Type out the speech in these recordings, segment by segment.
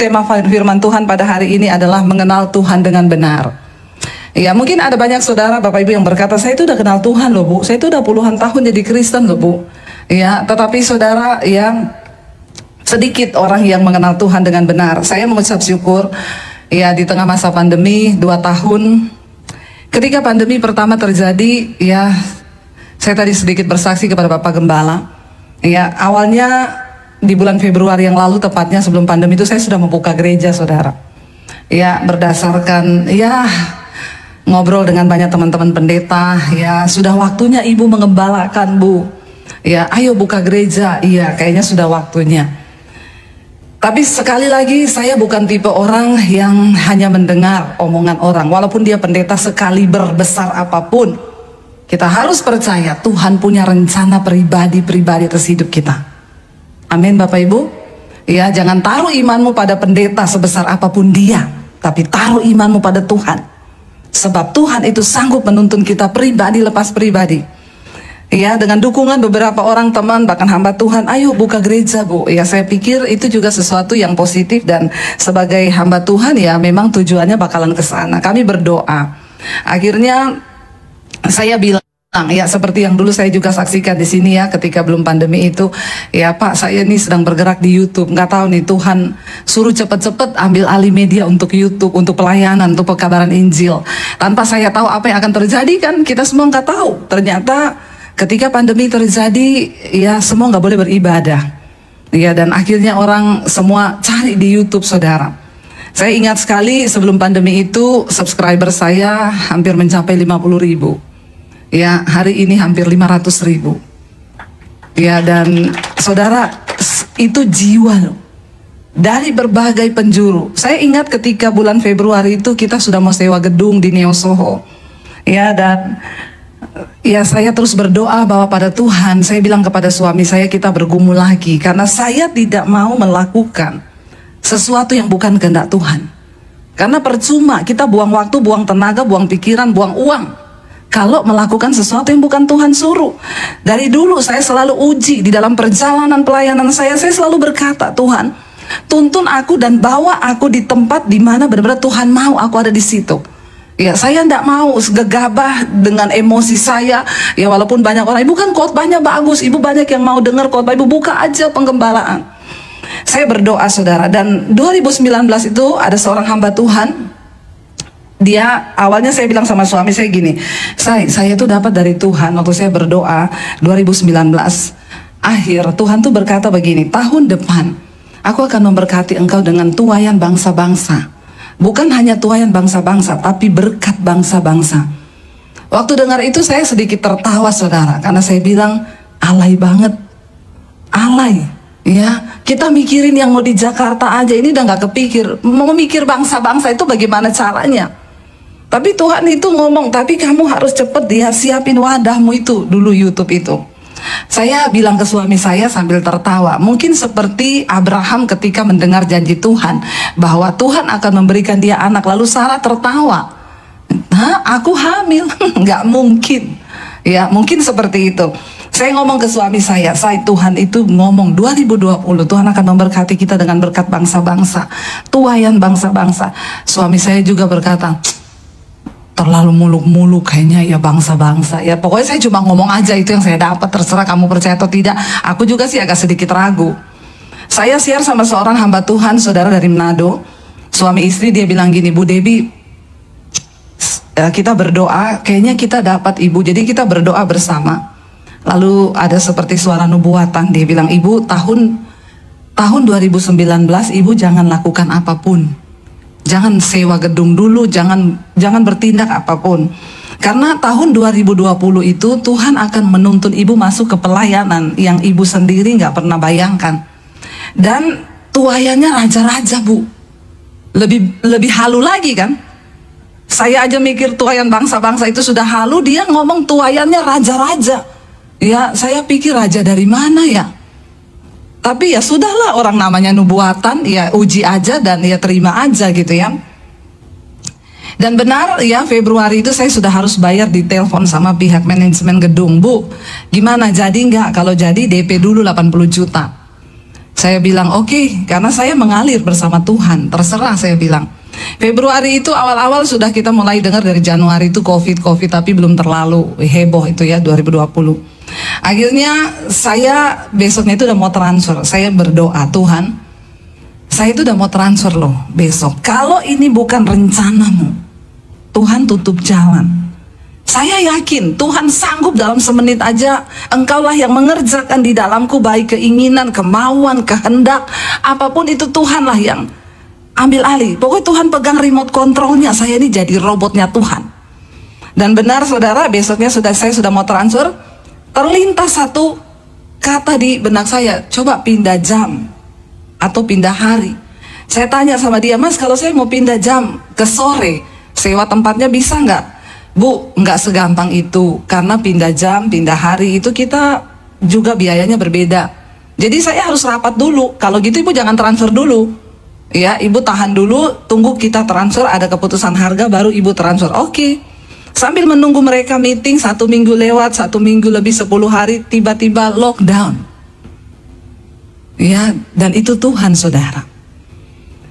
tema firman Tuhan pada hari ini adalah mengenal Tuhan dengan benar. Ya, mungkin ada banyak saudara, Bapak Ibu yang berkata, saya itu udah kenal Tuhan loh Bu, saya itu udah puluhan tahun jadi Kristen loh Bu. Ya, tetapi saudara, yang sedikit orang yang mengenal Tuhan dengan benar. Saya mengucap syukur, ya, di tengah masa pandemi 2 tahun, ketika pandemi pertama terjadi, ya, saya tadi sedikit bersaksi kepada Bapak Gembala. Ya, awalnya di bulan Februari yang lalu, tepatnya sebelum pandemi itu, saya sudah membuka gereja, saudara. Ya, berdasarkan, ya, ngobrol dengan banyak teman-teman pendeta, ya, sudah waktunya ibu mengembalakan Bu. Ya, ayo buka gereja, iya, kayaknya sudah waktunya. Tapi sekali lagi, saya bukan tipe orang yang hanya mendengar omongan orang, walaupun dia pendeta sekaliber besar apapun. Kita harus percaya Tuhan punya rencana pribadi atas hidup kita. Amin Bapak Ibu. Ya, jangan taruh imanmu pada pendeta sebesar apapun dia, tapi taruh imanmu pada Tuhan. Sebab Tuhan itu sanggup menuntun kita pribadi lepas pribadi. Ya, dengan dukungan beberapa orang teman, bahkan hamba Tuhan, ayo buka gereja Bu. Ya, saya pikir itu juga sesuatu yang positif, dan sebagai hamba Tuhan ya memang tujuannya bakalan ke sana. Kami berdoa. Akhirnya saya bilang, ya, seperti yang dulu saya juga saksikan di sini ya, ketika belum pandemi itu, ya Pak, saya ini sedang bergerak di YouTube, nggak tahu nih Tuhan suruh cepet-cepet ambil alih media untuk YouTube, untuk pelayanan, untuk pekabaran Injil. Tanpa saya tahu apa yang akan terjadi, kan kita semua nggak tahu. Ternyata ketika pandemi terjadi, ya semua nggak boleh beribadah. Ya, dan akhirnya orang semua cari di YouTube, saudara. Saya ingat sekali sebelum pandemi itu, subscriber saya hampir mencapai 50.000. Ya, hari ini hampir 500.000. Ya, dan saudara, itu jiwa loh, dari berbagai penjuru. Saya ingat ketika bulan Februari itu kita sudah mau sewa gedung di Neo Soho. Ya, dan ya saya terus berdoa bahwa pada Tuhan, saya bilang kepada suami saya, kita bergumul lagi, karena saya tidak mau melakukan sesuatu yang bukan kehendak Tuhan. Karena percuma kita buang waktu, buang tenaga, buang pikiran, buang uang kalau melakukan sesuatu yang bukan Tuhan suruh. Dari dulu saya selalu uji di dalam perjalanan pelayanan saya selalu berkata, Tuhan, tuntun aku dan bawa aku di tempat di mana benar-benar Tuhan mau aku ada di situ. Ya, saya tidak mau gegabah dengan emosi saya. Ya, walaupun banyak orang, ibu kan khotbahnya bagus, ibu banyak yang mau dengar khotbah, ibu buka aja penggembalaan. Saya berdoa, saudara, dan 2019 itu ada seorang hamba Tuhan. Dia awalnya, saya bilang sama suami saya gini, saya itu dapat dari Tuhan waktu saya berdoa 2019 akhir, Tuhan tuh berkata begini, tahun depan aku akan memberkati engkau dengan tuaian bangsa-bangsa. Bukan hanya tuaian bangsa-bangsa, tapi berkat bangsa-bangsa. Waktu dengar itu saya sedikit tertawa, saudara, karena saya bilang, alay banget, alay. Ya, kita mikirin yang mau di Jakarta aja, ini udah nggak kepikir. Mau mikir bangsa-bangsa itu bagaimana caranya. Tapi Tuhan itu ngomong, tapi kamu harus cepet dia siapin wadahmu itu dulu, YouTube itu. Saya bilang ke suami saya sambil tertawa, mungkin seperti Abraham ketika mendengar janji Tuhan bahwa Tuhan akan memberikan dia anak, lalu Sarah tertawa. Hah, aku hamil? Nggak mungkin. Ya, mungkin seperti itu. Saya ngomong ke suami saya, Tuhan itu ngomong 2020 Tuhan akan memberkati kita dengan berkat bangsa-bangsa, tuaian bangsa-bangsa. Suami saya juga berkata, terlalu muluk-muluk kayaknya ya bangsa-bangsa. Ya pokoknya saya cuma ngomong aja, itu yang saya dapat, terserah kamu percaya atau tidak. Aku juga sih agak sedikit ragu. Saya share sama seorang hamba Tuhan, saudara dari Manado, suami istri, dia bilang gini, Bu Debbie, kita berdoa, kayaknya kita dapat ibu, jadi kita berdoa bersama. Lalu ada seperti suara nubuatan, dia bilang, ibu tahun 2019 ibu jangan lakukan apapun. Jangan sewa gedung dulu, jangan bertindak apapun. Karena tahun 2020 itu Tuhan akan menuntun ibu masuk ke pelayanan yang ibu sendiri nggak pernah bayangkan. Dan tuayannya raja-raja, Bu. Lebih halu lagi kan? Saya aja mikir tuayan bangsa-bangsa itu sudah halu, dia ngomong tuayannya raja-raja. Ya, saya pikir raja dari mana ya? Tapi ya sudahlah, orang namanya nubuatan, ya uji aja dan ya terima aja gitu ya. Dan benar ya, Februari itu saya sudah harus bayar di telepon sama pihak manajemen gedung. Bu, gimana, jadi nggak? Kalau jadi DP dulu 80 juta. Saya bilang oke, karena saya mengalir bersama Tuhan, terserah saya bilang. Februari itu awal-awal sudah kita mulai dengar dari Januari itu COVID, tapi belum terlalu heboh itu ya 2020. Akhirnya saya besoknya itu udah mau transfer. Saya berdoa, Tuhan, saya itu udah mau transfer loh besok. Kalau ini bukan rencanamu, Tuhan tutup jalan. Saya yakin Tuhan sanggup dalam semenit aja. Engkaulah yang mengerjakan di dalamku baik keinginan, kemauan, kehendak, apapun itu Tuhanlah yang ambil alih. Pokoknya Tuhan pegang remote kontrolnya. Saya ini jadi robotnya Tuhan. Dan benar saudara, besoknya saya sudah mau transfer. Terlintas satu kata di benak saya, coba pindah jam atau pindah hari. Saya tanya sama dia, Mas, kalau saya mau pindah jam ke sore, sewa tempatnya bisa nggak? Bu, nggak segampang itu, karena pindah jam, pindah hari itu kita juga biayanya berbeda. Jadi saya harus rapat dulu. Kalau gitu ibu jangan transfer dulu. Ya, ibu tahan dulu, tunggu kita transfer, ada keputusan harga baru ibu transfer. Oke. Sambil menunggu mereka meeting, 1 minggu lewat, 1 minggu lebih 10 hari, tiba-tiba lockdown. Ya, dan itu Tuhan saudara.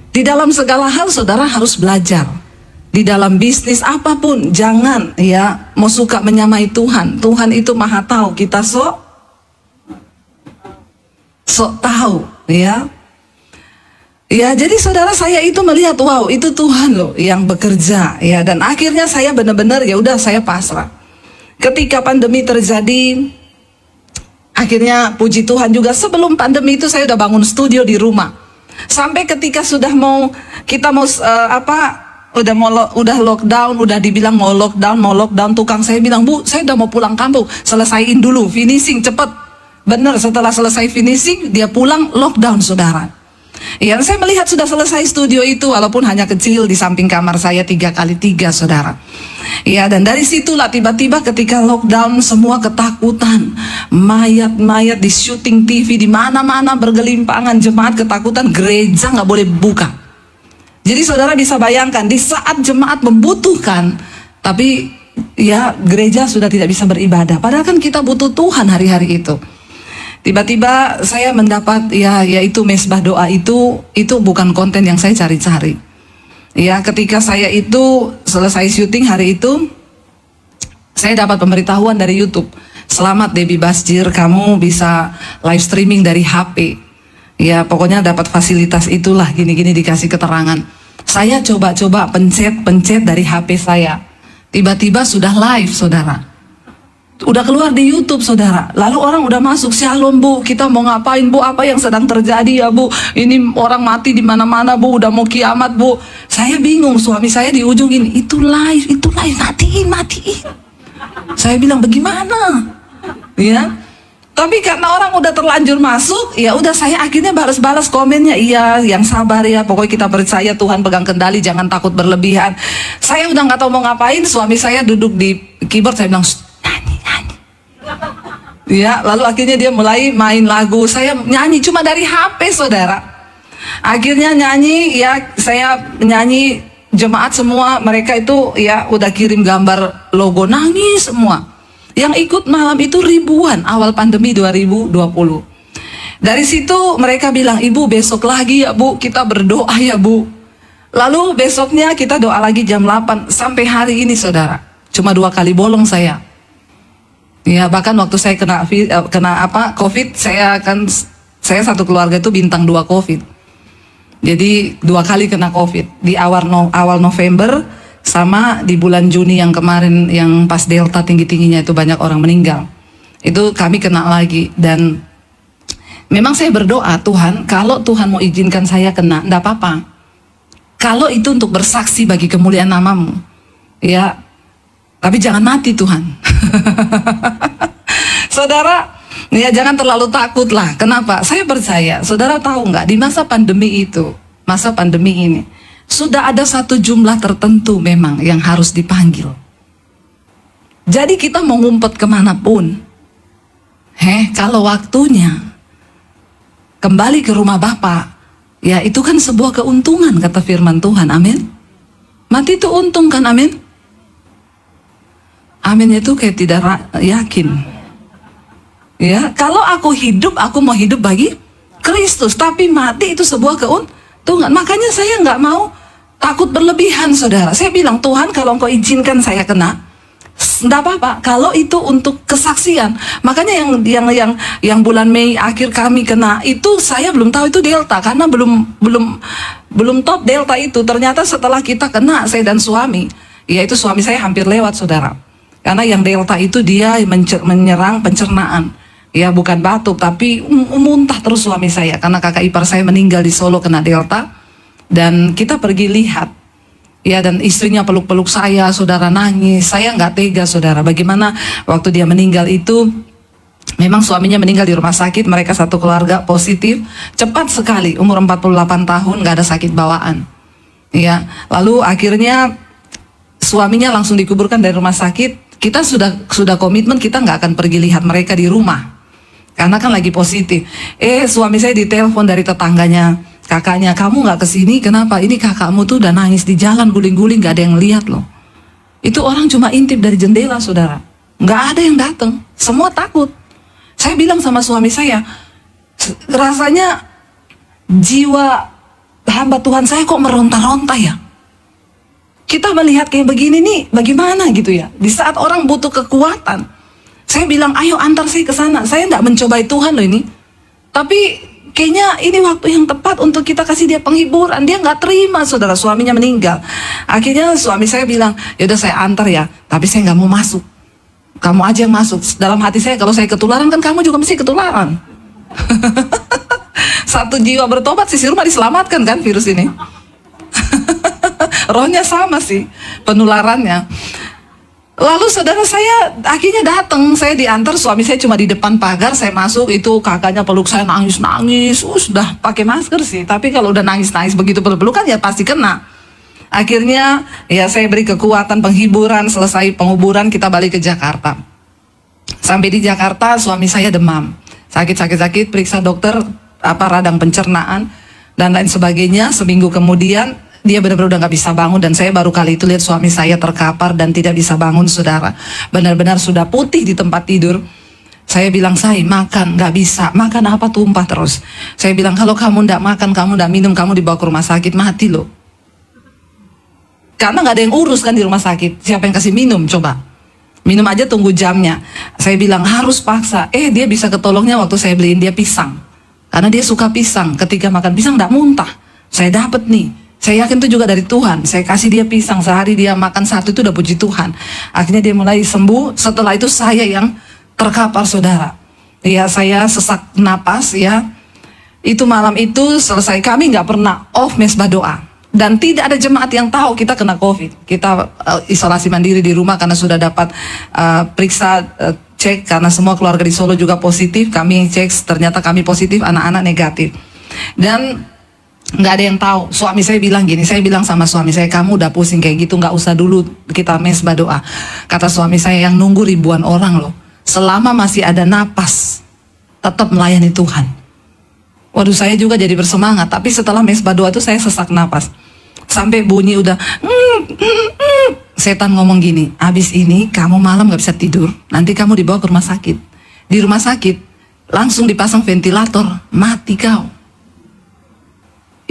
Di dalam segala hal saudara harus belajar. Di dalam bisnis apapun, jangan ya mau suka menyamai Tuhan. Tuhan itu maha tahu, kita sok tahu ya. Ya, jadi saudara, saya itu melihat, wow, itu Tuhan loh yang bekerja ya. Dan akhirnya saya benar-benar ya udah, saya pasrah. Ketika pandemi terjadi, akhirnya puji Tuhan juga sebelum pandemi itu saya udah bangun studio di rumah. Sampai ketika sudah kita mau udah lockdown, udah dibilang mau lockdown, tukang saya bilang, Bu, saya udah mau pulang kampung, selesaiin dulu, finishing cepet. Bener, setelah selesai finishing dia pulang, lockdown saudara. Ya, saya melihat sudah selesai studio itu, walaupun hanya kecil di samping kamar saya 3x3 saudara. Ya, dan dari situlah tiba-tiba ketika lockdown semua ketakutan, mayat-mayat di syuting TV di mana-mana bergelimpangan, jemaat ketakutan, gereja nggak boleh buka. Jadi saudara bisa bayangkan, di saat jemaat membutuhkan, tapi ya gereja sudah tidak bisa beribadah. Padahal kan kita butuh Tuhan hari-hari itu. Tiba-tiba saya mendapat yaitu mesbah doa itu bukan konten yang saya cari-cari. Ya, ketika saya itu selesai syuting hari itu, saya dapat pemberitahuan dari YouTube. Selamat Debbie Basjir, kamu bisa live streaming dari HP. Ya, pokoknya dapat fasilitas itulah, gini-gini dikasih keterangan. Saya coba-coba pencet dari HP saya. Tiba-tiba sudah live, saudara. Udah keluar di YouTube, saudara. Lalu orang udah masuk, Shalom Bu, kita mau ngapain Bu? Apa yang sedang terjadi ya Bu? Ini orang mati di mana-mana Bu, udah mau kiamat Bu. Saya bingung, suami saya di ujung ini, itu live, matiin. Saya bilang bagaimana? Ya. Tapi karena orang udah terlanjur masuk, ya udah saya akhirnya balas komennya, iya, yang sabar ya, pokoknya kita percaya Tuhan pegang kendali, jangan takut berlebihan. Saya udah nggak tahu mau ngapain, suami saya duduk di keyboard, saya bilang nyanyi. Ya, lalu akhirnya dia mulai main lagu, saya nyanyi cuma dari HP, saudara. Akhirnya nyanyi, ya saya nyanyi, jemaat semua mereka itu ya udah kirim gambar logo, nangis semua. Yang ikut malam itu ribuan awal pandemi 2020. Dari situ mereka bilang, Ibu besok lagi ya Bu, kita berdoa ya Bu. Lalu besoknya kita doa lagi jam 8 sampai hari ini saudara. Cuma 2 kali bolong saya. Ya, bahkan waktu saya kena COVID, saya satu keluarga itu bintang 2 COVID. Jadi 2 kali kena COVID di awal November sama di bulan Juni yang kemarin yang pas Delta tinggi-tingginya itu banyak orang meninggal. Itu kami kena lagi dan memang saya berdoa, Tuhan, kalau Tuhan mau izinkan saya kena, enggak apa-apa. Kalau itu untuk bersaksi bagi kemuliaan namamu, ya, tapi jangan mati Tuhan. Saudara, ya jangan terlalu takut lah. Kenapa? Saya percaya, saudara tahu nggak, di masa pandemi itu, masa pandemi ini, sudah ada satu jumlah tertentu memang yang harus dipanggil. Jadi kita mau ngumpet kemanapun, kalau waktunya kembali ke rumah Bapa, ya itu kan sebuah keuntungan kata firman Tuhan, amin. Mati itu untung kan, amin. Amin itu kayak tidak yakin. Ya, kalau aku hidup, aku mau hidup bagi Kristus, tapi mati itu sebuah keuntungan. Makanya saya nggak mau takut berlebihan, saudara. Saya bilang, Tuhan kalau Engkau izinkan saya kena, enggak apa-apa. Kalau itu untuk kesaksian. Makanya yang bulan Mei akhir kami kena itu, saya belum tahu itu Delta karena belum top Delta itu. Ternyata setelah kita kena, saya dan suami, yaitu suami saya hampir lewat, saudara. Karena yang Delta itu dia menyerang pencernaan. Ya bukan batuk, tapi muntah terus suami saya. Karena kakak ipar saya meninggal di Solo kena Delta. Dan kita pergi lihat. Ya, dan istrinya peluk-peluk saya, saudara, nangis. Saya nggak tega, saudara. Bagaimana waktu dia meninggal itu, memang suaminya meninggal di rumah sakit. Mereka satu keluarga positif. Cepat sekali, umur 48 tahun, nggak ada sakit bawaan. Ya, lalu akhirnya suaminya langsung dikuburkan dari rumah sakit. Kita sudah komitmen, kita nggak akan pergi lihat mereka di rumah. Karena kan lagi positif. Suami saya ditelepon dari tetangganya, kakaknya, kamu nggak kesini, kenapa? Ini kakakmu tuh udah nangis di jalan, guling-guling, nggak ada yang lihat loh. Itu orang cuma intip dari jendela, saudara. Nggak ada yang datang, semua takut. Saya bilang sama suami saya, rasanya jiwa hamba Tuhan saya kok meronta-ronta ya. Kita melihat kayak begini nih, bagaimana gitu ya? Di saat orang butuh kekuatan. Saya bilang, ayo antar saya ke sana. Saya tidak mencobai Tuhan loh ini. Tapi kayaknya ini waktu yang tepat untuk kita kasih dia penghiburan. Dia nggak terima, saudara, suaminya meninggal. Akhirnya suami saya bilang, yaudah saya antar ya. Tapi saya nggak mau masuk. Kamu aja yang masuk. Dalam hati saya, kalau saya ketularan kan kamu juga mesti ketularan. Satu jiwa bertobat, sisi rumah diselamatkan kan virus ini. Rohnya sama sih penularannya. Lalu saudara, saya akhirnya datang, saya diantar, suami saya cuma di depan pagar, saya masuk, itu kakaknya peluk saya nangis-nangis, sudah pakai masker sih, tapi kalau udah nangis-nangis begitu peluk-pelukan ya pasti kena. Akhirnya ya saya beri kekuatan penghiburan, selesai penguburan kita balik ke Jakarta. Sampai di Jakarta suami saya demam, sakit-sakit, periksa dokter, radang pencernaan dan lain sebagainya. Seminggu kemudian dia benar-benar udah nggak bisa bangun, dan saya baru kali itu lihat suami saya terkapar dan tidak bisa bangun, saudara. Benar-benar sudah putih di tempat tidur. Saya bilang, saya makan, nggak bisa. Makan apa, tumpah terus. Saya bilang, kalau kamu nggak makan, kamu nggak minum, kamu dibawa ke rumah sakit, mati loh. Karena nggak ada yang urus kan di rumah sakit. Siapa yang kasih minum, coba. Minum aja tunggu jamnya. Saya bilang, harus paksa. Dia bisa ketolongnya waktu saya beliin dia pisang. Karena dia suka pisang. Ketika makan pisang nggak muntah. Saya dapat nih. Saya yakin itu juga dari Tuhan. Saya kasih dia pisang, sehari dia makan satu, itu udah puji Tuhan. Akhirnya dia mulai sembuh. Setelah itu saya yang terkapar, saudara. Ya, saya sesak napas ya. Itu malam itu selesai, kami nggak pernah off mesbah doa. Dan tidak ada jemaat yang tahu kita kena COVID. Kita isolasi mandiri di rumah karena sudah dapat periksa cek, karena semua keluarga di Solo juga positif. Kami cek, ternyata kami positif, anak-anak negatif. Dan nggak ada yang tahu. Suami saya bilang gini, saya bilang sama suami saya, kamu udah pusing kayak gitu, nggak usah dulu kita mesbah doa. Kata suami saya, yang nunggu ribuan orang loh, selama masih ada napas tetap melayani Tuhan. Waduh, saya juga jadi bersemangat. Tapi setelah mesbah doa itu saya sesak napas, sampai bunyi udah setan ngomong gini, abis ini kamu malam nggak bisa tidur, nanti kamu dibawa ke rumah sakit. Di rumah sakit langsung dipasang ventilator, mati kau.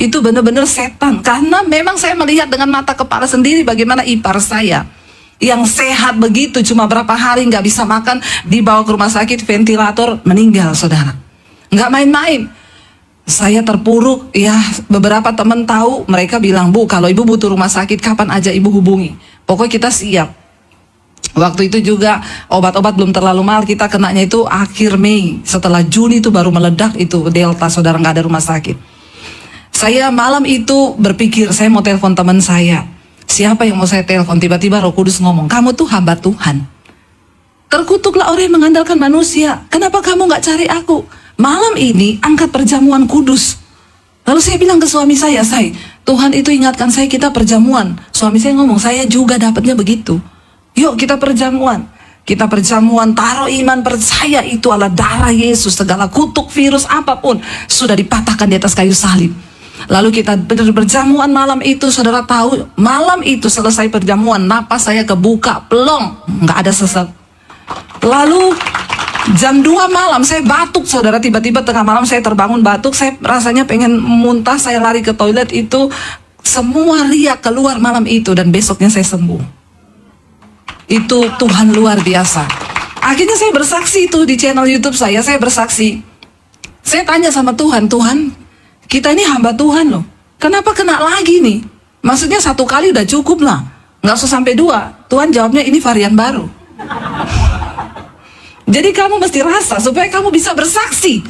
Itu benar-benar setan. Karena memang saya melihat dengan mata kepala sendiri bagaimana ipar saya yang sehat begitu, cuma berapa hari nggak bisa makan, dibawa ke rumah sakit, ventilator, meninggal, saudara. Nggak main-main. Saya terpuruk ya. Beberapa teman tahu, mereka bilang, Bu, kalau ibu butuh rumah sakit kapan aja ibu hubungi, pokoknya kita siap. Waktu itu juga obat-obat belum terlalu mahal, kita kenanya itu akhir Mei. Setelah Juni itu baru meledak itu Delta, saudara, nggak ada rumah sakit. Saya malam itu berpikir, saya mau telepon teman saya. Siapa yang mau saya telepon? Tiba-tiba Roh Kudus ngomong, kamu tuh hamba Tuhan. Terkutuklah orang yang mengandalkan manusia. Kenapa kamu nggak cari aku? Malam ini angkat perjamuan kudus. Lalu saya bilang ke suami saya, Tuhan itu ingatkan saya kita perjamuan. Suami saya ngomong, saya juga dapatnya begitu. Yuk kita perjamuan. Kita perjamuan, taruh iman, percaya itu adalah darah Yesus. Segala kutuk, virus, apapun sudah dipatahkan di atas kayu salib. Lalu kita berjamuan malam itu, saudara tahu, malam itu selesai perjamuan, napas saya kebuka, plong, nggak ada sesak. Lalu Jam 2 malam saya batuk, saudara. Tiba-tiba tengah malam saya terbangun batuk. Saya rasanya pengen muntah. Saya lari ke toilet itu. Semua riak keluar malam itu. Dan besoknya saya sembuh. Itu Tuhan luar biasa. Akhirnya saya bersaksi itu di channel YouTube saya. Saya bersaksi. Saya tanya sama Tuhan. Tuhan, kita ini hamba Tuhan loh. Kenapa kena lagi nih? Maksudnya 1 kali udah cukup lah. Nggak usah sampai 2. Tuhan jawabnya ini varian baru. Jadi kamu mesti rasa supaya kamu bisa bersaksi.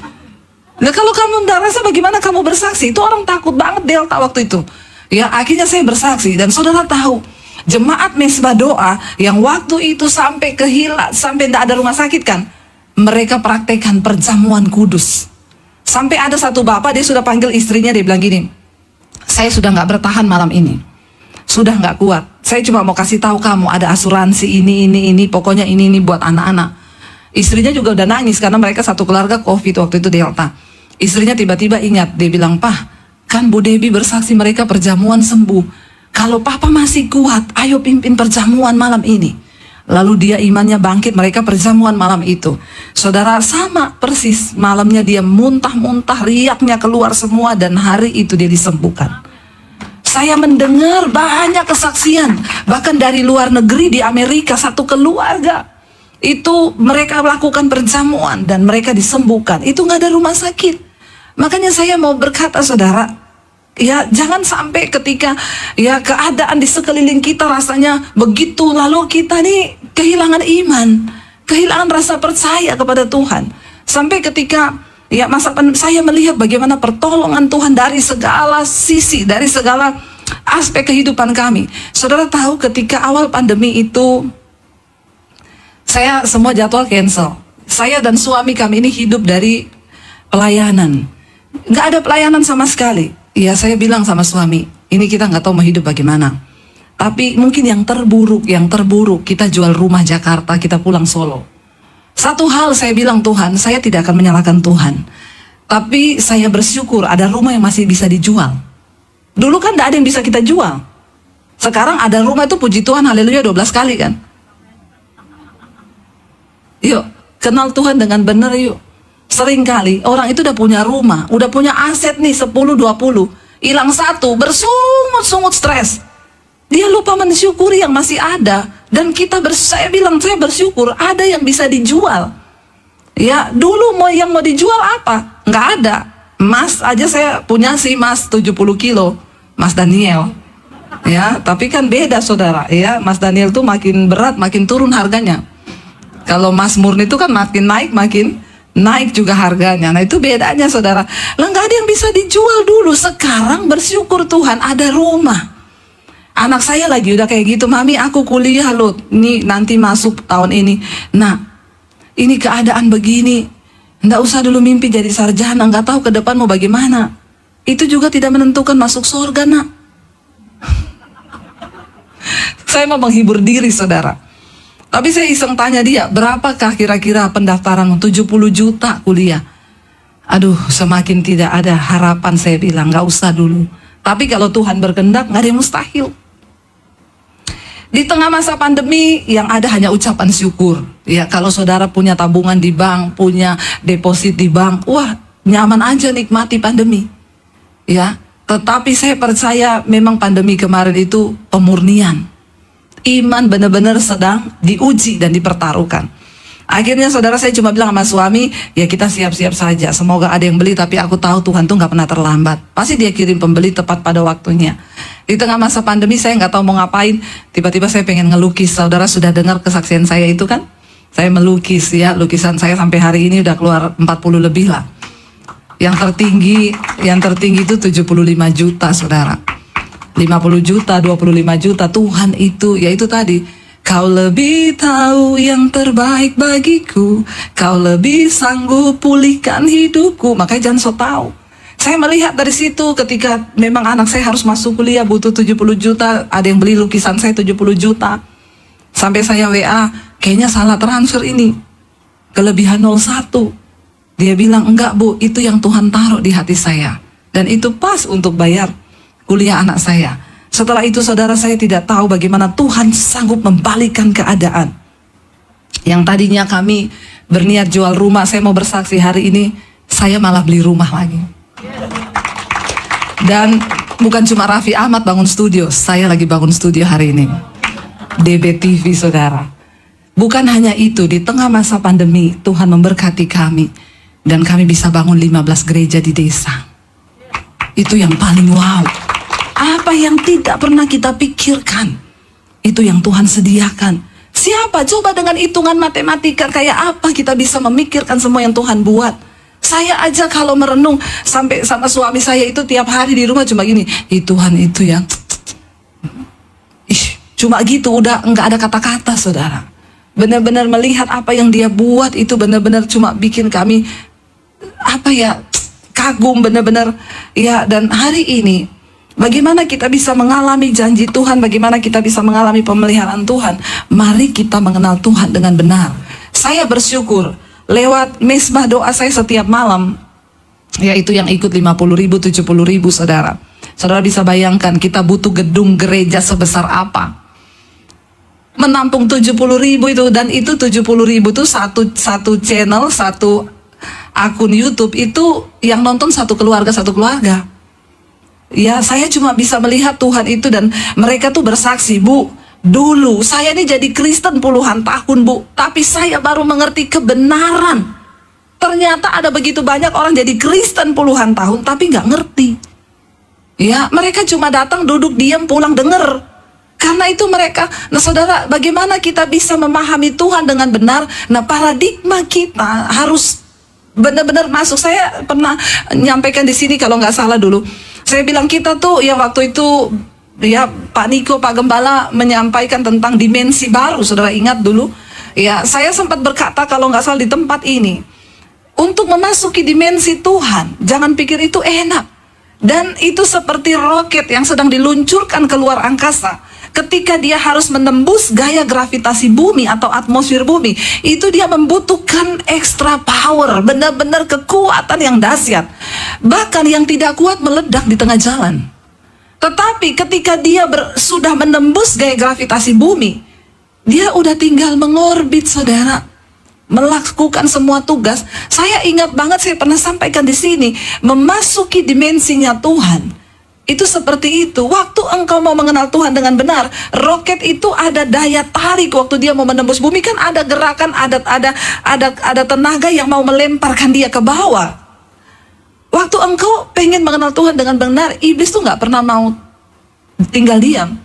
Nah kalau kamu nggak rasa bagaimana kamu bersaksi? Itu orang takut banget Delta waktu itu. Ya akhirnya saya bersaksi. Dan saudara tahu, jemaat Mesbah Doa yang waktu itu sampai kehilangan, sampai tidak ada rumah sakit kan, mereka praktekkan perjamuan kudus. Sampai ada satu bapak, dia sudah panggil istrinya, dia bilang gini, saya sudah nggak bertahan malam ini, sudah nggak kuat. Saya cuma mau kasih tahu kamu ada asuransi ini, pokoknya ini buat anak-anak. Istrinya juga udah nangis karena mereka satu keluarga COVID waktu itu Delta. Istrinya tiba-tiba ingat, dia bilang, "Pah, kan Bu Debbie bersaksi mereka perjamuan sembuh. Kalau Papa masih kuat, ayo pimpin perjamuan malam ini." Lalu dia imannya bangkit, mereka perjamuan malam itu. Saudara, sama persis, malamnya dia muntah-muntah, riaknya keluar semua, dan hari itu dia disembuhkan. Saya mendengar banyak kesaksian, bahkan dari luar negeri, di Amerika, satu keluarga itu mereka melakukan perjamuan dan mereka disembuhkan. Itu nggak ada rumah sakit. Makanya saya mau berkata saudara, ya jangan sampai ketika ya keadaan di sekeliling kita rasanya begitu, lalu kita nih kehilangan iman, kehilangan rasa percaya kepada Tuhan. Sampai ketika ya saya melihat bagaimana pertolongan Tuhan dari segala sisi, dari segala aspek kehidupan kami. Saudara tahu ketika awal pandemi itu, saya semua jadwal cancel. Saya dan suami kami ini hidup dari pelayanan. Nggak ada pelayanan sama sekali. Ya saya bilang sama suami, ini kita nggak tahu mau hidup bagaimana. Tapi mungkin yang terburuk kita jual rumah Jakarta, kita pulang Solo. Satu hal saya bilang, Tuhan, saya tidak akan menyalahkan Tuhan. Tapi saya bersyukur ada rumah yang masih bisa dijual. Dulu kan nggak ada yang bisa kita jual. Sekarang ada rumah itu puji Tuhan, haleluya 12 kali kan. Yuk, kenal Tuhan dengan benar yuk. Seringkali orang itu udah punya rumah, udah punya aset nih 10-20, hilang satu, bersungut-sungut stres. Dia lupa mensyukuri yang masih ada. Dan saya bilang, saya bersyukur ada yang bisa dijual. Ya, dulu yang mau dijual apa? Nggak ada. Emas aja saya punya sih emas 70 kilo, Mas Daniel. Ya, tapi kan beda saudara. Ya, Mas Daniel tuh makin berat, makin turun harganya. Kalau emas murni itu kan makin naik juga harganya. Nah itu bedanya saudara. Lah nggak ada yang bisa dijual dulu. Sekarang bersyukur Tuhan ada rumah. Anak saya lagi udah kayak gitu, Mami aku kuliah loh, nih nanti masuk tahun ini. Nah ini keadaan begini, nggak usah dulu mimpi jadi sarjana, nggak tahu ke depan mau bagaimana. Itu juga tidak menentukan masuk surga nak. Saya mau menghibur diri saudara. Tapi saya iseng tanya dia, berapakah kira-kira pendaftaran 70 juta kuliah? Aduh, semakin tidak ada harapan saya bilang, nggak usah dulu. Tapi kalau Tuhan berkehendak, nggak ada yang mustahil. Di tengah masa pandemi, yang ada hanya ucapan syukur. Ya, kalau saudara punya tabungan di bank, punya deposit di bank, wah, nyaman aja nikmati pandemi. Ya, tetapi saya percaya memang pandemi kemarin itu pemurnian. Iman benar-benar sedang diuji dan dipertaruhkan. Akhirnya saudara saya cuma bilang sama suami, ya kita siap-siap saja. Semoga ada yang beli, tapi aku tahu Tuhan tuh nggak pernah terlambat. Pasti dia kirim pembeli tepat pada waktunya. Di tengah masa pandemi saya nggak tahu mau ngapain. Tiba-tiba saya pengen ngelukis. Saudara sudah dengar kesaksian saya itu kan? Saya melukis ya, lukisan saya sampai hari ini udah keluar 40 lebih lah. Yang tertinggi itu 75 juta saudara. 50 juta, 25 juta, Tuhan itu, yaitu tadi, kau lebih tahu yang terbaik bagiku, kau lebih sanggup pulihkan hidupku, makanya jangan so tahu. Saya melihat dari situ ketika memang anak saya harus masuk kuliah butuh 70 juta, ada yang beli lukisan saya 70 juta, sampai saya WA, kayaknya salah transfer ini, kelebihan 01, dia bilang, enggak Bu, itu yang Tuhan taruh di hati saya, dan itu pas untuk bayar kuliah anak saya. Setelah itu saudara saya tidak tahu bagaimana Tuhan sanggup membalikkan keadaan. Yang tadinya kami berniat jual rumah. Saya mau bersaksi hari ini, saya malah beli rumah lagi. Dan bukan cuma Raffi Ahmad bangun studio, saya lagi bangun studio hari ini. DBTV, saudara. Bukan hanya itu, di tengah masa pandemi, Tuhan memberkati kami. Dan kami bisa bangun 15 gereja di desa. Itu yang paling wow. Apa yang tidak pernah kita pikirkan, itu yang Tuhan sediakan. Siapa coba dengan hitungan matematika kayak apa kita bisa memikirkan semua yang Tuhan buat? Saya aja kalau merenung sampai sama suami saya itu tiap hari di rumah cuma gini, Tuhan itu yang cuma gitu, udah nggak ada kata-kata, saudara. Benar-benar melihat apa yang dia buat itu benar-benar cuma bikin kami kagum benar-benar ya. Dan hari ini bagaimana kita bisa mengalami janji Tuhan, bagaimana kita bisa mengalami pemeliharaan Tuhan? Mari kita mengenal Tuhan dengan benar. Saya bersyukur lewat mesbah doa saya setiap malam, yaitu yang ikut 50.000, 70.000, saudara. Saudara bisa bayangkan kita butuh gedung gereja sebesar apa? Menampung 70.000 itu, dan itu 70.000 itu satu channel, satu akun YouTube itu yang nonton satu keluarga. Ya, saya cuma bisa melihat Tuhan itu, dan mereka tuh bersaksi, Bu, dulu saya ini jadi Kristen puluhan tahun, Bu, tapi saya baru mengerti kebenaran. Ternyata ada begitu banyak orang jadi Kristen puluhan tahun tapi nggak ngerti. Ya, mereka cuma datang, duduk, diam, pulang, denger. Karena itu mereka, nah saudara, bagaimana kita bisa memahami Tuhan dengan benar? Nah, paradigma kita harus benar-benar masuk. Saya pernah nyampaikan di sini kalau nggak salah dulu. Saya bilang kita tuh ya waktu itu ya Pak Niko, Pak Gembala menyampaikan tentang dimensi baru. Saudara ingat dulu? Ya, saya sempat berkata kalau nggak salah di tempat ini, untuk memasuki dimensi Tuhan, jangan pikir itu enak. Dan itu seperti roket yang sedang diluncurkan keluar angkasa. Ketika dia harus menembus gaya gravitasi bumi atau atmosfer bumi, itu dia membutuhkan extra power, benar-benar kekuatan yang dahsyat. Bahkan yang tidak kuat meledak di tengah jalan. Tetapi ketika dia sudah menembus gaya gravitasi bumi, dia udah tinggal mengorbit, saudara, melakukan semua tugas. Saya ingat banget, saya pernah sampaikan di sini, memasuki dimensinya Tuhan itu seperti itu. Waktu engkau mau mengenal Tuhan dengan benar, roket itu ada daya tarik. Waktu dia mau menembus bumi kan ada gerakan, ada tenaga yang mau melemparkan dia ke bawah. Waktu engkau pengen mengenal Tuhan dengan benar, iblis tuh nggak pernah mau tinggal diam.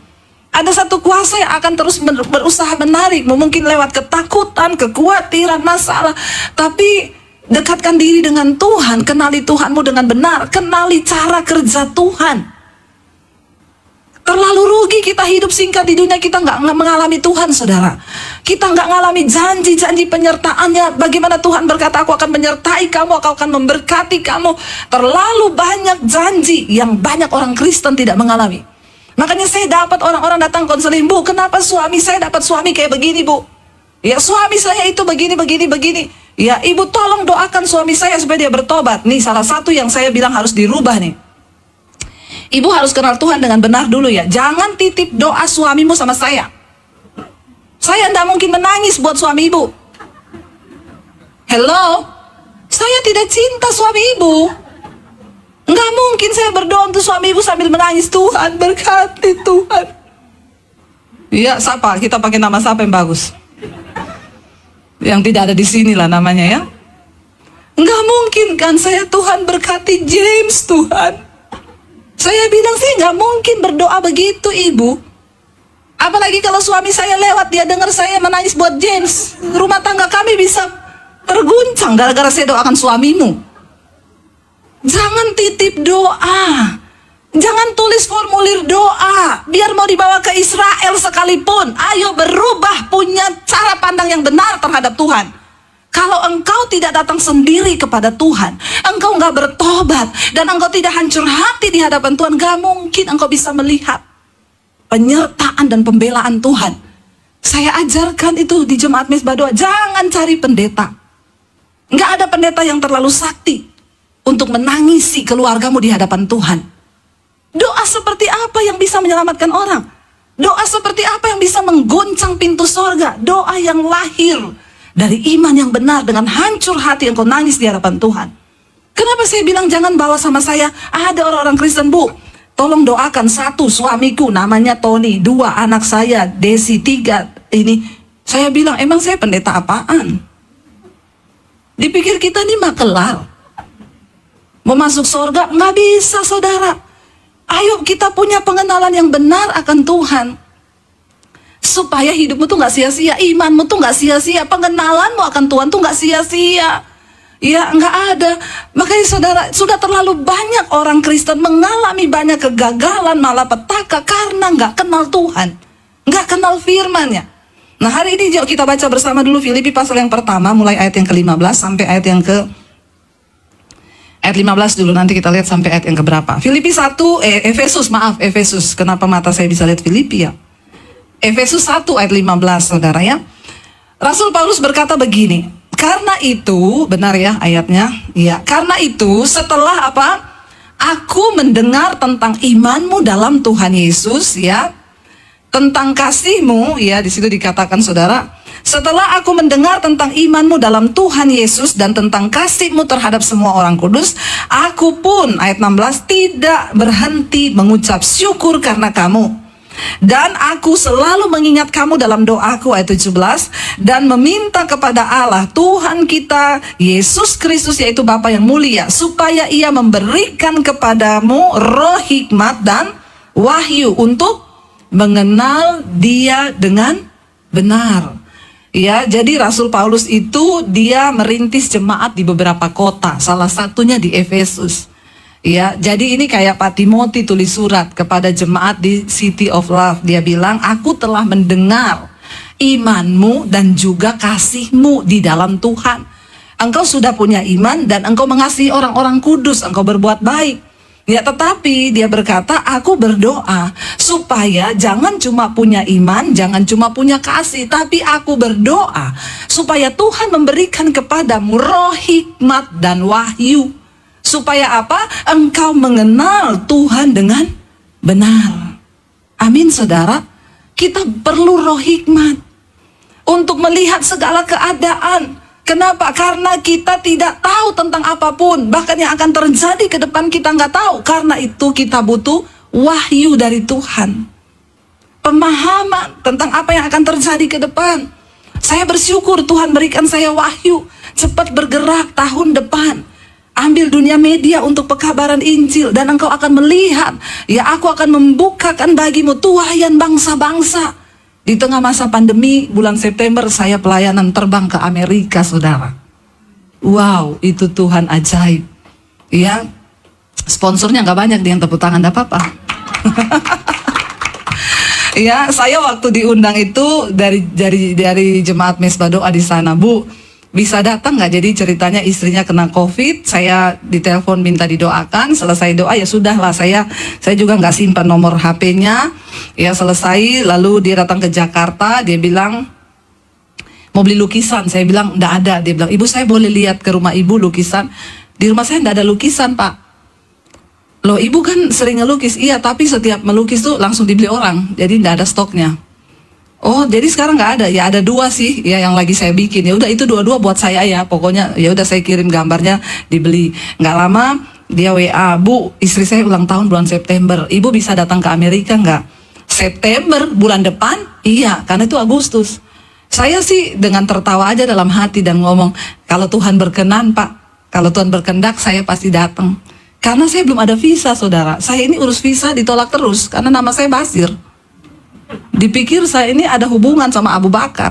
Ada satu kuasa yang akan terus berusaha menarik, mungkin lewat ketakutan, kekhawatiran, masalah. Tapi dekatkan diri dengan Tuhan, kenali Tuhanmu dengan benar, kenali cara kerja Tuhan. Terlalu rugi kita hidup singkat di dunia, kita nggak mengalami Tuhan, saudara. Kita nggak mengalami janji-janji penyertaannya. Bagaimana Tuhan berkata, aku akan menyertai kamu, aku akan memberkati kamu. Terlalu banyak janji yang banyak orang Kristen tidak mengalami. Makanya saya dapat orang-orang datang konseling, Bu, kenapa suami saya dapat suami kayak begini, Bu? Ya, suami saya itu begini. Ya, ibu tolong doakan suami saya supaya dia bertobat. Nih salah satu yang saya bilang harus dirubah nih. Ibu harus kenal Tuhan dengan benar dulu ya. Jangan titip doa suamimu sama saya. Saya tidak mungkin menangis buat suami ibu. Hello? Saya tidak cinta suami ibu. Nggak mungkin saya berdoa untuk suami ibu sambil menangis, Tuhan berkati Tuhan. Iya, siapa? Kita pakai nama siapa yang bagus? Yang tidak ada di sini lah namanya ya. Nggak mungkin kan saya, Tuhan berkati James, Tuhan. Saya bilang sih nggak mungkin berdoa begitu, ibu. Apalagi kalau suami saya lewat, dia dengar saya menangis buat James, rumah tangga kami bisa terguncang gara-gara saya doakan suamimu. Jangan titip doa. Jangan tulis formulir doa. Biar mau dibawa ke Israel sekalipun, ayo berubah, punya cara pandang yang benar terhadap Tuhan. Kalau engkau tidak datang sendiri kepada Tuhan, engkau nggak bertobat, dan engkau tidak hancur hati di hadapan Tuhan, gak mungkin engkau bisa melihat penyertaan dan pembelaan Tuhan. Saya ajarkan itu di Jemaat Mesbah Doa. Jangan cari pendeta. Nggak ada pendeta yang terlalu sakti untuk menangisi keluargamu di hadapan Tuhan. Doa seperti apa yang bisa menyelamatkan orang? Doa seperti apa yang bisa menggoncang pintu sorga? Doa yang lahir dari iman yang benar, dengan hancur hati engkau nangis di hadapan Tuhan. Kenapa saya bilang jangan bawa sama saya? Ada orang-orang Kristen, Bu, tolong doakan. 1, suamiku namanya Tony. 2, anak saya Desi. 3, ini. Saya bilang, emang saya pendeta apaan? Dipikir kita ini makelar. Mau masuk surga? Nggak bisa, saudara. Ayo kita punya pengenalan yang benar akan Tuhan. Supaya hidupmu tuh nggak sia-sia, imanmu tuh nggak sia-sia, pengenalanmu akan Tuhan tuh nggak sia-sia. Ya, nggak ada. Makanya saudara, sudah terlalu banyak orang Kristen mengalami banyak kegagalan, malapetaka karena nggak kenal Tuhan, nggak kenal firman-Nya. Nah, hari ini yuk kita baca bersama dulu Filipi pasal yang pertama, mulai ayat yang ke-15 sampai ayat yang ayat 15 dulu, nanti kita lihat sampai ayat yang keberapa. Filipi 1, Efesus. Kenapa mata saya bisa lihat Filipi ya? Efesus 1 ayat 15, saudara ya. Rasul Paulus berkata begini, karena itu, benar ya ayatnya? Ya, karena itu setelah apa? Aku mendengar tentang imanmu dalam Tuhan Yesus ya. Tentang kasihmu, ya di situ dikatakan saudara, setelah aku mendengar tentang imanmu dalam Tuhan Yesus dan tentang kasihmu terhadap semua orang kudus, aku pun, ayat 16, tidak berhenti mengucap syukur karena kamu. Dan aku selalu mengingat kamu dalam doaku, ayat 17, dan meminta kepada Allah, Tuhan kita, Yesus Kristus, yaitu Bapa yang mulia, supaya Ia memberikan kepadamu roh hikmat dan wahyu untuk mengenal Dia dengan benar. Ya, jadi Rasul Paulus itu dia merintis jemaat di beberapa kota, salah satunya di Efesus. Ya, jadi ini kayak Pak Timothy tulis surat kepada jemaat di City of Love. Dia bilang, aku telah mendengar imanmu dan juga kasihmu di dalam Tuhan. Engkau sudah punya iman dan engkau mengasihi orang-orang kudus, engkau berbuat baik. Ya, tetapi dia berkata, aku berdoa supaya jangan cuma punya iman, jangan cuma punya kasih, tapi aku berdoa supaya Tuhan memberikan kepadamu roh hikmat dan wahyu. Supaya apa? Engkau mengenal Tuhan dengan benar. Amin, saudara. Kita perlu roh hikmat untuk melihat segala keadaan. Kenapa? Karena kita tidak tahu tentang apapun, bahkan yang akan terjadi ke depan kita nggak tahu. Karena itu kita butuh wahyu dari Tuhan, pemahaman tentang apa yang akan terjadi ke depan. Saya bersyukur Tuhan berikan saya wahyu, cepat bergerak tahun depan, ambil dunia media untuk pekabaran Injil, dan engkau akan melihat, ya aku akan membukakan bagimu tuayan bangsa-bangsa. Di tengah masa pandemi, bulan September saya pelayanan terbang ke Amerika, saudara. Wow, itu Tuhan ajaib. Ya, sponsornya nggak banyak, dia yang tepuk tangan, nggak apa-apa. Ya, saya waktu diundang itu dari jemaat Mesbah Doa di sana, Bu. Bisa datang nggak? Jadi ceritanya istrinya kena COVID, saya ditelepon minta didoakan, selesai doa ya sudahlah, saya juga nggak simpan nomor HP-nya, ya selesai, lalu dia datang ke Jakarta, dia bilang mau beli lukisan, saya bilang nggak ada, dia bilang ibu saya boleh lihat ke rumah ibu lukisan, di rumah saya nggak ada lukisan Pak. Loh ibu kan sering ngelukis, iya tapi setiap melukis tuh langsung dibeli orang, jadi nggak ada stoknya. Oh, jadi sekarang nggak ada, ya ada 2 sih, ya yang lagi saya bikin. Ya udah itu 2 buat saya ya, pokoknya ya udah saya kirim gambarnya dibeli. Nggak lama dia WA, Bu, istri saya ulang tahun bulan September, ibu bisa datang ke Amerika nggak? September bulan depan? Iya, karena itu Agustus. Saya sih dengan tertawa aja dalam hati dan ngomong, kalau Tuhan berkenan Pak, kalau Tuhan berkehendak saya pasti datang. Karena saya belum ada visa, saudara. Saya ini urus visa ditolak terus karena nama saya Basir. Dipikir saya ini ada hubungan sama Abu Bakar,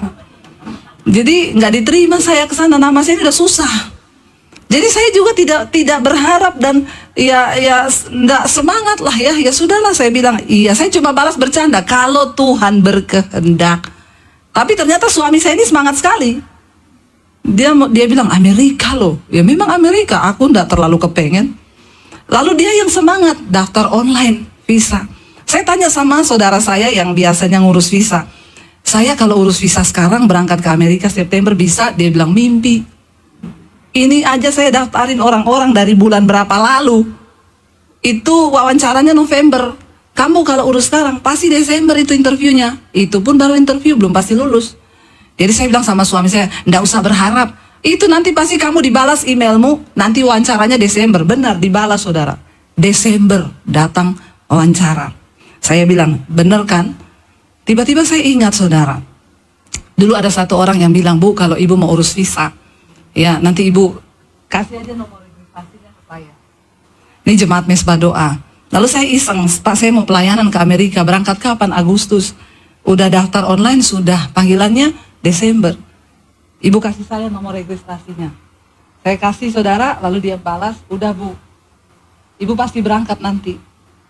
jadi nggak diterima saya ke sana, nama saya ini udah susah. Jadi saya juga tidak berharap dan ya nggak semangat lah ya sudahlah, saya bilang iya, saya cuma balas bercanda kalau Tuhan berkehendak. Tapi ternyata suami saya ini semangat sekali. Dia bilang Amerika loh, ya memang Amerika, aku nggak terlalu kepengen. Lalu dia yang semangat daftar online visa. Saya tanya sama saudara saya yang biasanya ngurus visa, saya kalau urus visa sekarang berangkat ke Amerika September bisa? Dia bilang mimpi. Ini aja saya daftarin orang-orang dari bulan berapa lalu, itu wawancaranya November. Kamu kalau urus sekarang pasti Desember itu interviewnya, itu pun baru interview, belum pasti lulus. Jadi saya bilang sama suami saya, nggak usah berharap. Itu nanti pasti kamu dibalas emailmu, nanti wawancaranya Desember. Benar, dibalas saudara. Desember datang wawancara. Saya bilang, bener kan? Tiba-tiba saya ingat saudara. Dulu ada satu orang yang bilang, Bu, kalau ibu mau urus visa, ya nanti ibu kasih aja nomor registrasinya ke saya. Ini jemaat Mesbah Doa. Lalu saya iseng, Pak saya mau pelayanan ke Amerika, berangkat kapan? Agustus. Udah daftar online, sudah. Panggilannya Desember. Ibu kasih saya nomor registrasinya. Saya kasih saudara, lalu dia balas, udah Bu. Ibu pasti berangkat nanti,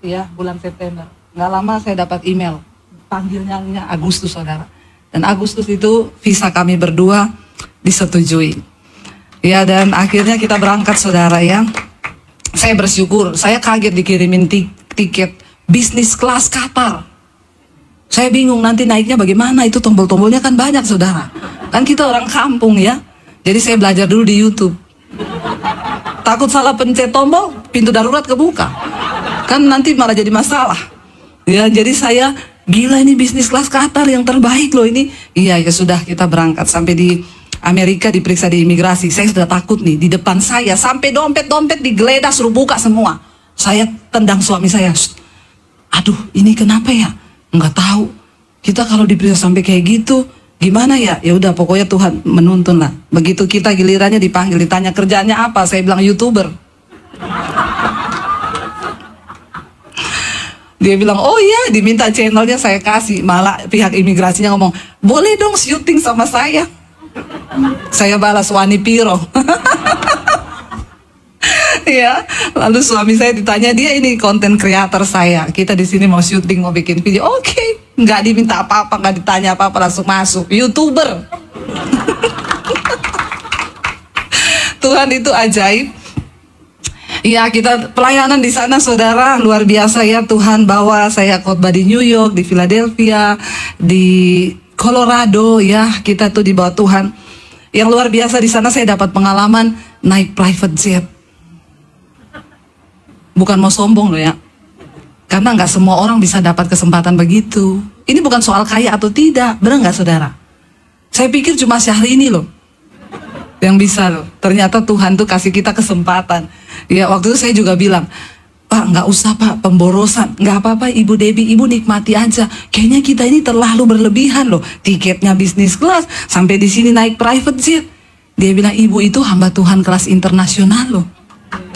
ya bulan September. Nggak lama saya dapat email, panggilnya Agustus saudara. Dan Agustus itu visa kami berdua disetujui. Ya dan akhirnya kita berangkat saudara ya. Saya bersyukur, saya kaget dikirimin tiket bisnis kelas Qatar. Saya bingung nanti naiknya bagaimana, itu tombol-tombolnya kan banyak saudara. Kan kita orang kampung ya. Jadi saya belajar dulu di YouTube. Takut salah pencet tombol, pintu darurat kebuka. Kan nanti malah jadi masalah. Ya, jadi saya gila ini bisnis kelas Qatar yang terbaik loh ini. Iya ya sudah kita berangkat sampai di Amerika diperiksa di imigrasi. Saya sudah takut nih di depan saya sampai dompet-dompet digeledah suruh buka semua. Saya tendang suami saya. Aduh, ini kenapa ya? Nggak tahu. Kita kalau diperiksa sampai kayak gitu gimana ya? Ya udah pokoknya Tuhan menuntun lah. Begitu kita gilirannya dipanggil, ditanya kerjaannya apa? Saya bilang YouTuber. Dia bilang, oh iya, diminta channelnya saya kasih. Malah pihak imigrasinya ngomong, boleh dong syuting sama saya. Saya balas Wani Piro. Ya, lalu suami saya ditanya, dia ini konten kreator saya. Kita di sini mau syuting, mau bikin video. Oke, nggak diminta apa-apa, nggak ditanya apa-apa, langsung masuk. YouTuber. Tuhan itu ajaib. Ya, kita pelayanan di sana saudara luar biasa ya. Tuhan bawa saya khotbah di New York, di Philadelphia, di Colorado ya. Kita tuh di bawah Tuhan. Yang luar biasa di sana saya dapat pengalaman naik private jet. Bukan mau sombong loh ya. Karena nggak semua orang bisa dapat kesempatan begitu. Ini bukan soal kaya atau tidak, benar nggak saudara? Saya pikir cuma Syahrini loh yang bisa loh. Ternyata Tuhan tuh kasih kita kesempatan. Ya waktu itu saya juga bilang, Pak nggak usah Pak pemborosan, nggak apa-apa Ibu Debbie, Ibu nikmati aja. Kayaknya kita ini terlalu berlebihan loh. Tiketnya bisnis kelas, sampai di sini naik private jet. Dia bilang Ibu itu hamba Tuhan kelas internasional loh.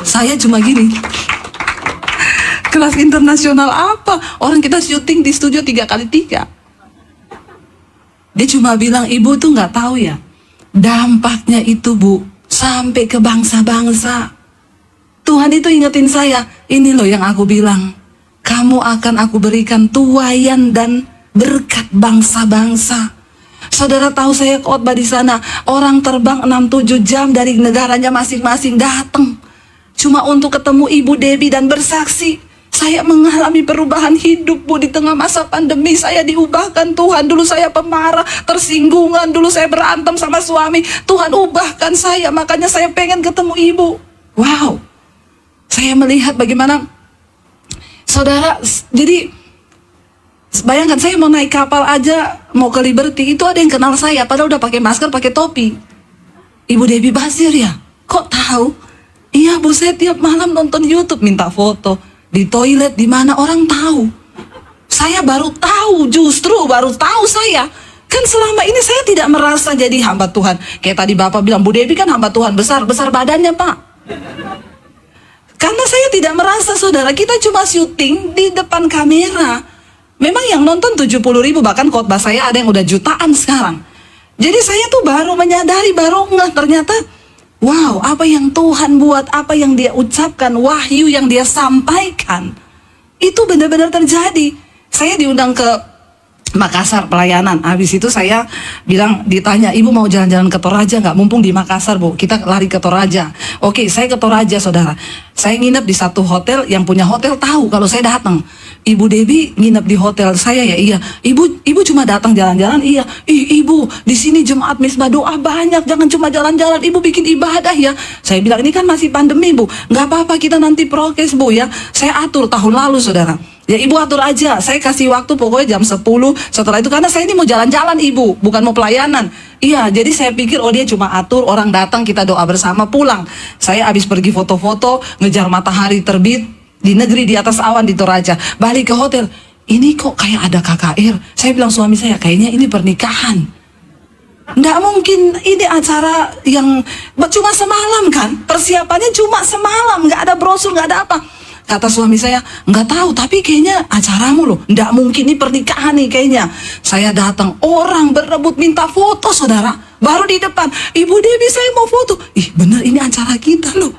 Saya cuma gini. Kelas internasional apa? Orang kita syuting di studio 3x3. Dia cuma bilang, Ibu tuh nggak tahu ya, dampaknya itu Bu, sampai ke bangsa-bangsa. Tuhan itu ingetin saya, ini loh yang aku bilang, kamu akan aku berikan tuayan dan berkat bangsa-bangsa. Saudara tahu saya khotbah di sana, orang terbang 6-7 jam dari negaranya masing-masing datang. Cuma untuk ketemu Ibu Debbie dan bersaksi. Saya mengalami perubahan hidup Bu, di tengah masa pandemi. Saya diubahkan Tuhan. Dulu saya pemarah, tersinggungan. Dulu saya berantem sama suami. Tuhan ubahkan saya, makanya saya pengen ketemu Ibu. Wow, saya melihat bagaimana saudara. Jadi bayangkan saya mau naik kapal aja, mau ke Liberty, itu ada yang kenal saya, padahal udah pakai masker, pakai topi. Ibu Debbie Basir ya? Kok tahu? Iya Bu, saya tiap malam nonton YouTube, minta foto di toilet di mana, orang tahu. Saya baru tahu, justru baru tahu saya. Kan selama ini saya tidak merasa jadi hamba Tuhan. Kayak tadi Bapak bilang, Bu Debbie kan hamba Tuhan, besar badannya Pak. Karena saya tidak merasa saudara, kita cuma syuting di depan kamera. Memang yang nonton 70.000, bahkan khotbah saya ada yang udah jutaan sekarang. Jadi saya tuh baru menyadari, baru nggak ternyata, wow, apa yang Tuhan buat, apa yang Dia ucapkan, wahyu yang Dia sampaikan, itu benar-benar terjadi. Saya diundang ke Makassar pelayanan. Habis itu saya bilang, ditanya, Ibu mau jalan-jalan ke Toraja nggak? Mumpung di Makassar Bu, kita lari ke Toraja. Oke, saya ke Toraja saudara. Saya nginep di satu hotel, yang punya hotel tahu kalau saya datang. Ibu Debbie nginep di hotel saya ya? Iya. Ibu cuma datang jalan-jalan? Iya. Ibu, di sini jemaat Mesbah Doa banyak, jangan cuma jalan-jalan, Ibu bikin ibadah ya. Saya bilang, ini kan masih pandemi Bu, nggak apa-apa, kita nanti prokes Bu ya. Saya atur tahun lalu saudara. Ya ibu atur aja, saya kasih waktu pokoknya jam 10 setelah itu, karena saya ini mau jalan-jalan ibu, bukan mau pelayanan. Iya, jadi saya pikir oh dia cuma atur, orang datang kita doa bersama pulang. Saya habis pergi foto-foto, ngejar matahari terbit di negeri di atas awan di Toraja. Balik ke hotel, ini kok kayak ada KKR. Saya bilang suami saya, kayaknya ini pernikahan. Nggak mungkin ini acara yang cuma semalam kan, persiapannya cuma semalam, nggak ada brosur, nggak ada apa. Kata suami saya, nggak tahu, tapi kayaknya acaramu loh. Nggak mungkin, ini pernikahan nih kayaknya. Saya datang, orang berebut minta foto saudara. Baru di depan, Ibu Debbie saya mau foto. Ih bener ini acara kita loh.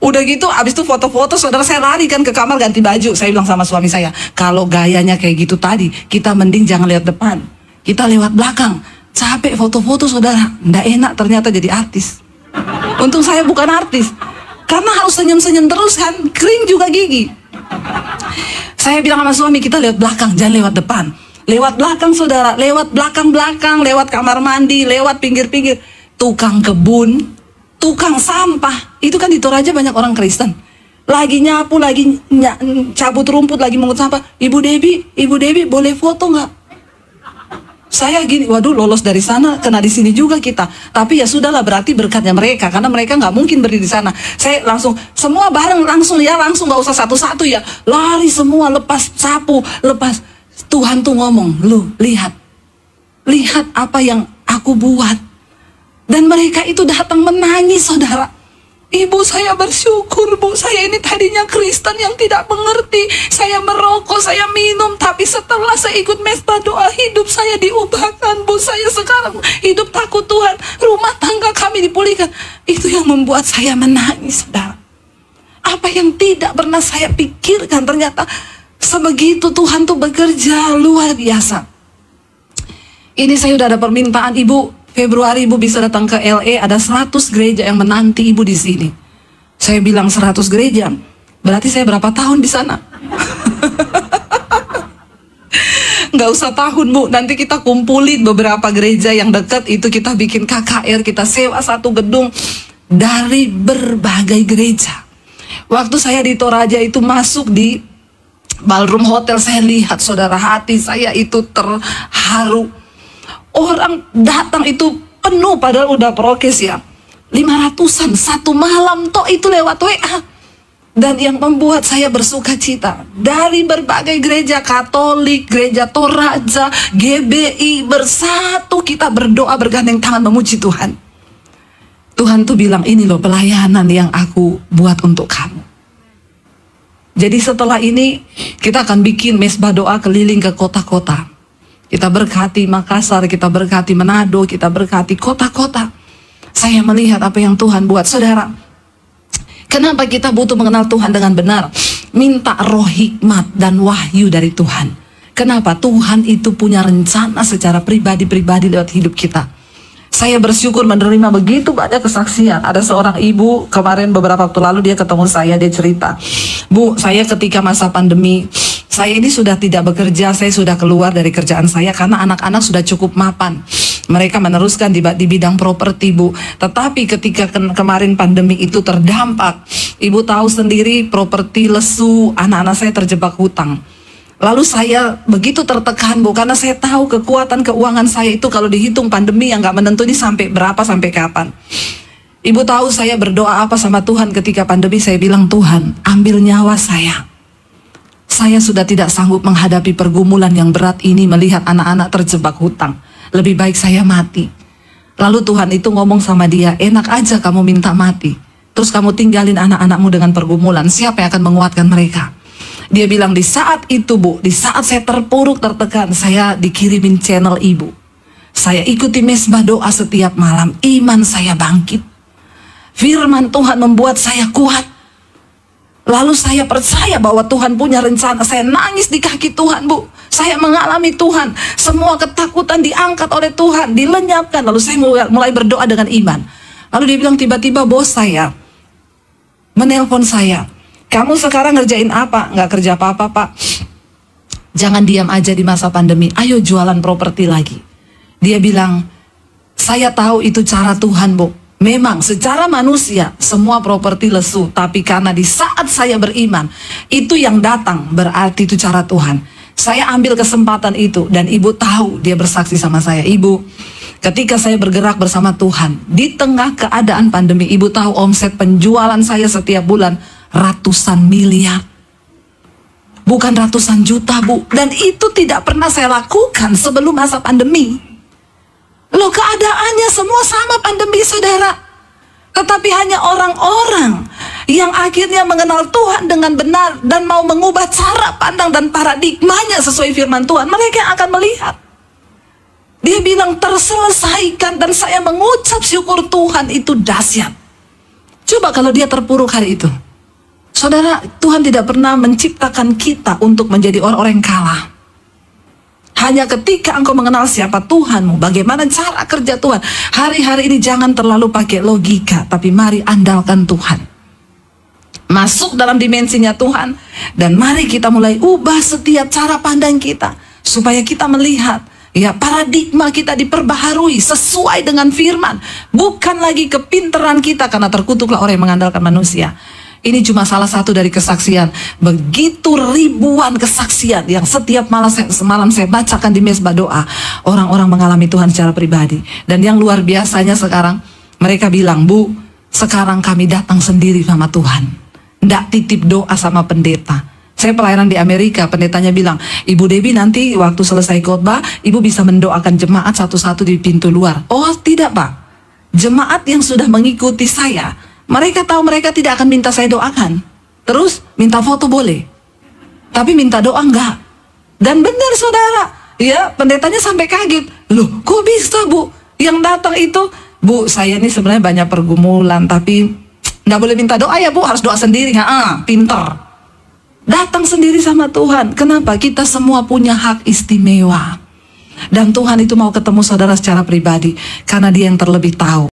Udah gitu, abis itu foto-foto saudara, saya lari kan ke kamar ganti baju. Saya bilang sama suami saya, kalau gayanya kayak gitu tadi, kita mending jangan lihat depan. Kita lewat belakang. Capek foto-foto saudara. Nggak enak ternyata jadi artis. Untung saya bukan artis. Karena harus senyum-senyum terus kan, kering juga gigi. Saya bilang sama suami, kita lewat belakang, jangan lewat depan. Lewat belakang saudara, lewat belakang-belakang, lewat kamar mandi, lewat pinggir-pinggir. Tukang kebun, tukang sampah, itu kan di Toraja banyak orang Kristen. Lagi nyapu, lagi cabut rumput, lagi mengut sampah. Ibu Debbie boleh foto nggak? Saya gini, waduh lolos dari sana, kena di sini juga kita. Tapi ya sudahlah, berarti berkatnya mereka, karena mereka nggak mungkin berdiri di sana. Saya langsung, semua bareng langsung ya, langsung nggak usah satu-satu ya. Lari semua, lepas sapu, lepas. Tuhan tuh ngomong, lu lihat apa yang aku buat. Dan mereka itu datang menangis saudara. Ibu saya bersyukur bu, saya ini tadinya Kristen yang tidak mengerti. Saya merokok, saya minum, tapi setelah saya ikut mesbah doa, hidup saya diubahkan bu. Saya sekarang hidup takut Tuhan, rumah tangga kami dipulihkan. Itu yang membuat saya menangis saudara. Apa yang tidak pernah saya pikirkan, ternyata sebegitu Tuhan tuh bekerja luar biasa. Ini saya udah ada permintaan ibu, Februari ibu bisa datang ke LA, ada 100 gereja yang menanti ibu di sini. Saya bilang 100 gereja, berarti saya berapa tahun di sana? Nggak usah tahun bu, nanti kita kumpulin beberapa gereja yang dekat itu, kita bikin KKR, kita sewa satu gedung dari berbagai gereja. Waktu saya di Toraja itu masuk di ballroom hotel, saya lihat saudara, hati saya itu terharu. Orang datang itu penuh, padahal udah prokes ya. 500-an satu malam toh itu lewat WA. Dan yang membuat saya bersuka cita, dari berbagai gereja Katolik, gereja Toraja, GBI, bersatu kita berdoa bergandeng tangan memuji Tuhan. Tuhan tuh bilang, ini loh pelayanan yang aku buat untuk kamu. Jadi setelah ini kita akan bikin mesbah doa keliling ke kota-kota. Kita berkati Makassar, kita berkati Manado, kita berkati kota-kota. Saya melihat apa yang Tuhan buat. Saudara, kenapa kita butuh mengenal Tuhan dengan benar? Minta roh hikmat dan wahyu dari Tuhan. Kenapa? Tuhan itu punya rencana secara pribadi-pribadi lewat hidup kita. Saya bersyukur menerima begitu banyak kesaksian. Ada seorang ibu, kemarin beberapa waktu lalu dia ketemu saya, dia cerita, Bu, saya ketika masa pandemi, saya ini sudah tidak bekerja, saya sudah keluar dari kerjaan saya karena anak-anak sudah cukup mapan. Mereka meneruskan di bidang properti bu. Tetapi ketika kemarin pandemi itu terdampak, ibu tahu sendiri properti lesu, anak-anak saya terjebak hutang. Lalu saya begitu tertekan bu, karena saya tahu kekuatan keuangan saya itu kalau dihitung pandemi yang gak menentu ini sampai berapa, sampai kapan. Ibu tahu saya berdoa apa sama Tuhan ketika pandemi, saya bilang, Tuhan ambil nyawa saya. Saya sudah tidak sanggup menghadapi pergumulan yang berat ini, melihat anak-anak terjebak hutang. Lebih baik saya mati. Lalu Tuhan itu ngomong sama dia, enak aja kamu minta mati, terus kamu tinggalin anak-anakmu dengan pergumulan, siapa yang akan menguatkan mereka? Dia bilang, di saat itu bu, di saat saya terpuruk, tertekan, saya dikirimin channel ibu. Saya ikuti mesbah doa setiap malam, iman saya bangkit. Firman Tuhan membuat saya kuat. Lalu saya percaya bahwa Tuhan punya rencana. Saya nangis di kaki Tuhan bu. Saya mengalami Tuhan. Semua ketakutan diangkat oleh Tuhan, dilenyapkan. Lalu saya mulai berdoa dengan iman. Lalu dia bilang, tiba-tiba bos saya menelpon saya, kamu sekarang ngerjain apa? Nggak kerja apa-apa pak. Jangan diam aja di masa pandemi, ayo jualan properti lagi. Dia bilang, saya tahu itu cara Tuhan bu. Memang secara manusia semua properti lesu, tapi karena di saat saya beriman, itu yang datang berarti itu cara Tuhan. Saya ambil kesempatan itu dan ibu tahu, dia bersaksi sama saya, ibu, ketika saya bergerak bersama Tuhan, di tengah keadaan pandemi, ibu tahu omset penjualan saya setiap bulan ratusan miliar. Bukan ratusan juta, Bu. Dan itu tidak pernah saya lakukan sebelum masa pandemi. Loh, keadaannya semua sama pandemi, saudara. Tetapi hanya orang-orang yang akhirnya mengenal Tuhan dengan benar dan mau mengubah cara pandang dan paradigmanya sesuai firman Tuhan, mereka yang akan melihat. Dia bilang terselesaikan, dan saya mengucap syukur Tuhan, itu dahsyat. Coba kalau dia terpuruk hari itu. Saudara, Tuhan tidak pernah menciptakan kita untuk menjadi orang-orang yang kalah. Hanya ketika engkau mengenal siapa Tuhanmu, bagaimana cara kerja Tuhan. Hari-hari ini jangan terlalu pakai logika, tapi mari andalkan Tuhan. Masuk dalam dimensinya Tuhan, dan mari kita mulai ubah setiap cara pandang kita, supaya kita melihat, ya, paradigma kita diperbaharui sesuai dengan firman. Bukan lagi kepintaran kita, karena terkutuklah orang yang mengandalkan manusia. Ini cuma salah satu dari kesaksian. Begitu ribuan kesaksian yang setiap malam saya bacakan di mesbah doa. Orang-orang mengalami Tuhan secara pribadi. Dan yang luar biasanya sekarang, mereka bilang, Bu, sekarang kami datang sendiri sama Tuhan. Nggak titip doa sama pendeta. Saya pelayanan di Amerika, pendetanya bilang, Ibu Debbie nanti waktu selesai khotbah, Ibu bisa mendoakan jemaat satu-satu di pintu luar. Oh tidak, Pak. Jemaat yang sudah mengikuti saya, mereka tahu mereka tidak akan minta saya doakan. Terus minta foto boleh, tapi minta doa enggak. Dan benar, saudara, ya, pendetanya sampai kaget. Loh, kok bisa, Bu? Yang datang itu, Bu, saya ini sebenarnya banyak pergumulan, tapi enggak boleh minta doa ya, Bu, harus doa sendiri. Pinter. Datang sendiri sama Tuhan. Kenapa? Kita semua punya hak istimewa. Dan Tuhan itu mau ketemu saudara secara pribadi, karena dia yang terlebih tahu.